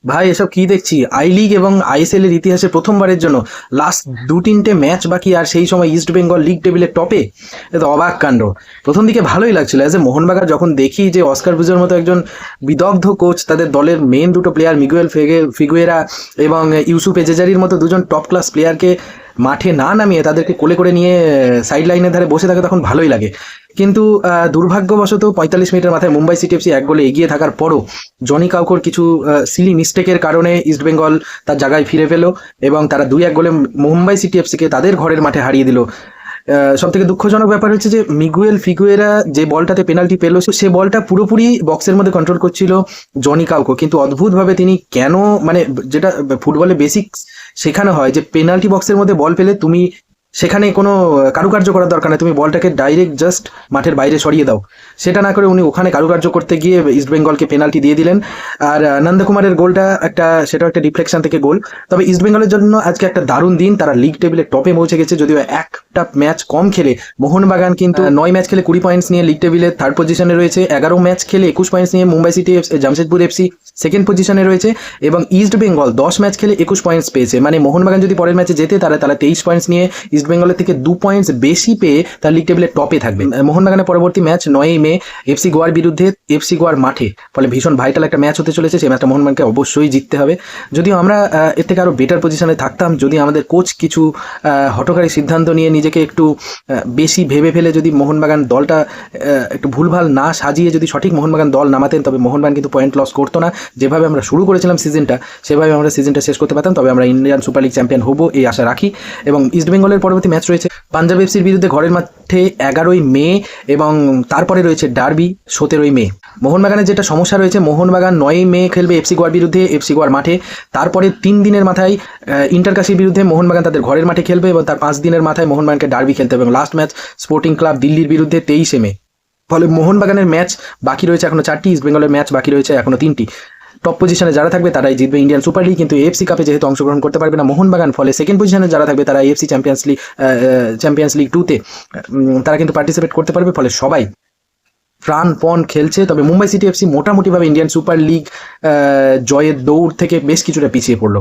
ভাই এসব কি দেখছি? আই লিগ এবং আইএসএল এর ইতিহাসে প্রথমবারের জন্য লাস্ট 2-3টে ম্যাচ বাকি, আর সেই সময় ইস্ট বেঙ্গল লিগ টেবিলের টপে। এ তো অবাক কাণ্ড। প্রথম দিকে ভালোই লাগছিল অ্যাজ এ মোহনবাগান, যখন দেখি যে অস্কার ব্রুজের মতো একজন বিদগ্ধ কোচ তাদের দলের মেন দুটো প্লেয়ার মিগুয়েল ফিগুয়েরা এবং ইউসুফ এজেজারির মতো দুজন টপ ক্লাস প্লেয়ারকে মাঠে না নামিয়ে তাদেরকে কোলে করে নিয়ে সাইড লাইনের ধারে বসে থাকে, তখন ভালোই লাগে। কিন্তু দুর্ভাগ্যবশত 45 মিনিটের মাথায় মুম্বাই সিটি এফসি 1 গোলে এগিয়ে থাকার পরও জনি কাউকোর কিছু সিলি মিস্টেকের কারণে ইস্টবেঙ্গল তার জায়গায় ফিরে পেল এবং তারা 2-1 গোলে মুম্বাই সিটি এফসিকে তাদের ঘরের মাঠে হারিয়ে দিল। সব থেকে দুঃখজনক ব্যাপার হচ্ছে যে মিগুয়েল ফিগুয়েরা যে বলটাতে পেনাল্টি পেল, সে বলটা পুরোপুরি বক্সের মধ্যে কন্ট্রোল করছিল জনি কাউকো, কিন্তু অদ্ভুতভাবে তিনি কেন, মানে যেটা ফুটবলে বেসিক শেখানো হয় যে পেনাল্টি বক্সের মধ্যে বল পেলে তুমি সেখানে কোনো কারুকার্য করার দরকার নেই, তুমি বলটাকে ডাইরেক্ট জাস্ট মাঠের বাইরে সরিয়ে দাও। সেটা না করে উনি ওখানে কারুকার্য করতে গিয়ে ইস্টবেঙ্গলকে পেনাল্টি দিয়ে দিলেন। আর নন্দকুমারের গোলটা সেটাও একটা ডিফ্লেকশন থেকে গোল। তবে ইস্টবেঙ্গলের জন্য আজকে একটা দারুণ দিন, তারা লিগ টেবিলের টপে পৌঁছে গেছে, যদিও একটা ম্যাচ কম খেলে। মোহনবাগান কিন্তু 9 ম্যাচ খেলে 20 পয়েন্টস নিয়ে লিগ টেবিলে থার্ড পজিশনে রয়েছে, 11 ম্যাচ খেলে 21 পয়েন্টস নিয়ে Mumbai city Jamshedpur FC second পজিশনে রয়েছে, এবং ইস্ট বেঙ্গল 10 ম্যাচ খেলে 21 পয়েন্টস পেয়েছে। মানে মোহনবাগান যদি পরের ম্যাচে জেতে তারা 23 পয়েন্টস নিয়ে ইস্ট বেঙ্গলের থেকে 2 পয়েন্টস বেশি পেয়ে তার লিগ টেবিলের টপে থাকবে। মোহনবাগানের পরবর্তী ম্যাচ 9 মে এফসি গোয়ার বিরুদ্ধে, এফসি গোয়ার মাঠে। ফলে ভীষণ ভাইটাল একটা ম্যাচ হতে চলেছে, সেই ম্যাচটা মোহনবাগানকে অবশ্যই জিততে হবে। যদিও আমরা এর থেকে আরো বেটার পজিশনে থাকতাম যদি আমাদের কোচ কিছু হঠকারী সিদ্ধান্ত নিয়ে নিজেকে একটু বেশি ভেবে ফেলে যদি মোহনবাগান দলটা একটু ভুলভাল না সাজিয়ে যদি সঠিক মোহনবাগান দল নামাতেন, তবে মোহনবাগান কিন্তু পয়েন্ট লস করতো না। যেভাবে আমরা শুরু করেছিলাম সিজনটা, সেভাবে আমরা সিজনটা শেষ করতে পারতাম, তবে আমরা ইন্ডিয়ান সুপার লিগ চ্যাম্পিয়ন হবো এই আশা রাখি। এবং ইস্ট বেঙ্গলের পরবর্তী ম্যাচ রয়েছে পাঞ্জাব এফসির বিরুদ্ধে ঘরের মাঠে 11ই মে, এবং তারপরে রয়েছে ডার্বি 17ই মে। মোহনবাগানের যেটা সমস্যা রয়েছে, মোহনবাগান 9ই মে খেলবে এফসি গোয়ার বিরুদ্ধে, এফসি গোয়ার মাঠে। তারপরে 3 দিনের মাথায় ইন্টারকাশির বিরুদ্ধে মোহনবাগান তাদের ঘরের মাঠে খেলবে, এবং তার 5 দিনের মাথায় মোহনবাগানকে ডার্বি খেলতে হবে, এবং লাস্ট ম্যাচ স্পোর্টিং ক্লাব দিল্লির বিরুদ্ধে 23 মে। ফলে মোহনবাগানের ম্যাচ বাকি রয়েছে এখনো 4টি, ইস্ট বেঙ্গলের ম্যাচ বাকি রয়েছে এখনো 3টি। টপ পজিশনে যারা থাকবে তারাই জিতবে ইন্ডিয়ান সুপার লিগ, কিন্তু এফসি কাপে যেহেতু অংশগ্রহণ করতে পারবে না মোহনবাগান, ফলে সেকেন্ড পজিশনে যারা থাকবে তারা এফসি চ্যাম্পিয়ন্স লিগ 2তে তারা কিন্তু পার্টিসিপেট করতে পারবে। ফলে সবাই প্রাণপণ খেলছে। তবে মুম্বাই সিটি এফসি মোটামুটিভাবে ইন্ডিয়ান সুপার লিগ জয়ের দৌড় থেকে বেশ কিছুটা পিছিয়ে পড়লো।